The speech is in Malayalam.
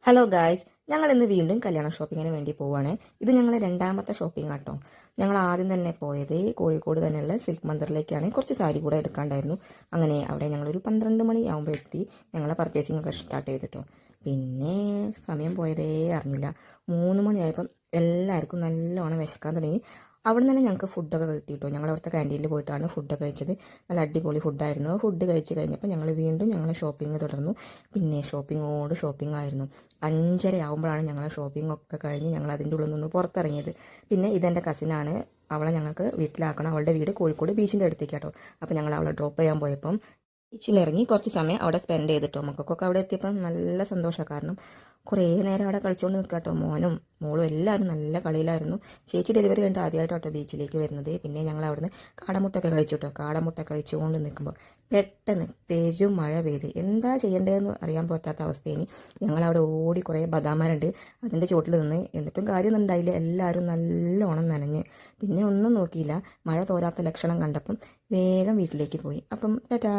ഹലോ ഗായ്സ്, ഞങ്ങൾ ഇന്ന് വീണ്ടും കല്യാണ ഷോപ്പിങ്ങിന് വേണ്ടി പോവുകയാണ്. ഇത് ഞങ്ങളെ രണ്ടാമത്തെ ഷോപ്പിംഗ് ആട്ടോ. ഞങ്ങൾ ആദ്യം തന്നെ പോയത് കോഴിക്കോട് തന്നെയുള്ള സിൽക്ക് മന്ദിറിലേക്കാണ്. കുറച്ച് സാരി കൂടെ എടുക്കാണ്ടായിരുന്നു. അങ്ങനെ അവിടെ ഞങ്ങളൊരു 12 മണി ആകുമ്പോൾ എത്തി. ഞങ്ങളെ പർച്ചേസിംഗ് ഒക്കെ സ്റ്റാർട്ട് ചെയ്തിട്ടോ. പിന്നെ സമയം പോയതേ അറിഞ്ഞില്ല. 3 മണിയായപ്പം എല്ലാവർക്കും നല്ലോണം വിശക്കാൻ തുടങ്ങി. അവിടെ തന്നെ ഞങ്ങൾക്ക് ഫുഡൊക്കെ കിട്ടിയിട്ടോ. ഞങ്ങൾ അവിടുത്തെ ക്യാൻറ്റീനിൽ പോയിട്ടാണ് ഫുഡൊക്കെ കഴിച്ചത്. നല്ല അടിപൊളി ഫുഡായിരുന്നു. ഫുഡ് കഴിച്ച് കഴിഞ്ഞപ്പോൾ ഞങ്ങൾ വീണ്ടും ഞങ്ങൾ ഷോപ്പിംഗ് തുടർന്നു. പിന്നെ ഷോപ്പിംഗ് ആയിരുന്നു. 5:30 ആകുമ്പോഴാണ് ഞങ്ങളെ ഷോപ്പിംഗ് ഒക്കെ കഴിഞ്ഞ് ഞങ്ങൾ അതിൻ്റെ ഉള്ളിൽ നിന്ന് പുറത്തിറങ്ങിയത്. പിന്നെ ഇതെൻ്റെ കസിനാണ്. അവളെ ഞങ്ങൾക്ക് വീട്ടിലാക്കണം. അവളുടെ വീട് കോഴിക്കോട് ബീച്ചിൻ്റെ അടുത്തേക്ക് കേട്ടോ. അപ്പോൾ ഞങ്ങൾ അവളെ ഡ്രോപ്പ് ചെയ്യാൻ പോയപ്പം ബീച്ചിലിറങ്ങി കുറച്ച് സമയം അവിടെ സ്പെൻഡ് ചെയ്തിട്ടോ. മക്കൾക്കൊക്കെ അവിടെ എത്തിയപ്പം നല്ല സന്തോഷമാണ്. കാരണം കുറേ നേരം അവിടെ കളിച്ചുകൊണ്ട് നിൽക്കുക കേട്ടോ. മോനും മോളും എല്ലാവരും നല്ല കളിയിലായിരുന്നു. ചേച്ചി ഡെലിവറി കഴിഞ്ഞിട്ട് ആദ്യമായിട്ടോ ബീച്ചിലേക്ക് വരുന്നത്. പിന്നെ ഞങ്ങൾ അവിടുന്ന് കാടമുട്ടൊക്കെ കഴിച്ചു കേട്ടോ. കാടമുട്ട കഴിച്ചുകൊണ്ട് നിൽക്കുമ്പോൾ പെട്ടെന്ന് പെരും മഴ പെയ്ത് എന്താ ചെയ്യേണ്ടതെന്ന് അറിയാൻ പറ്റാത്ത അവസ്ഥയിന് ഞങ്ങളവിടെ ഓടി. കുറേ ബദാമരുണ്ട്, അതിൻ്റെ ചുവട്ടിൽ നിന്ന്. എന്നിട്ടും കാര്യമൊന്നും ഉണ്ടായില്ല. എല്ലാവരും നല്ലോണം നനഞ്ഞ്. പിന്നെ ഒന്നും നോക്കിയില്ല. മഴ തോരാത്ത ലക്ഷണം കണ്ടപ്പം വേഗം വീട്ടിലേക്ക് പോയി. അപ്പം ടാറ്റാ.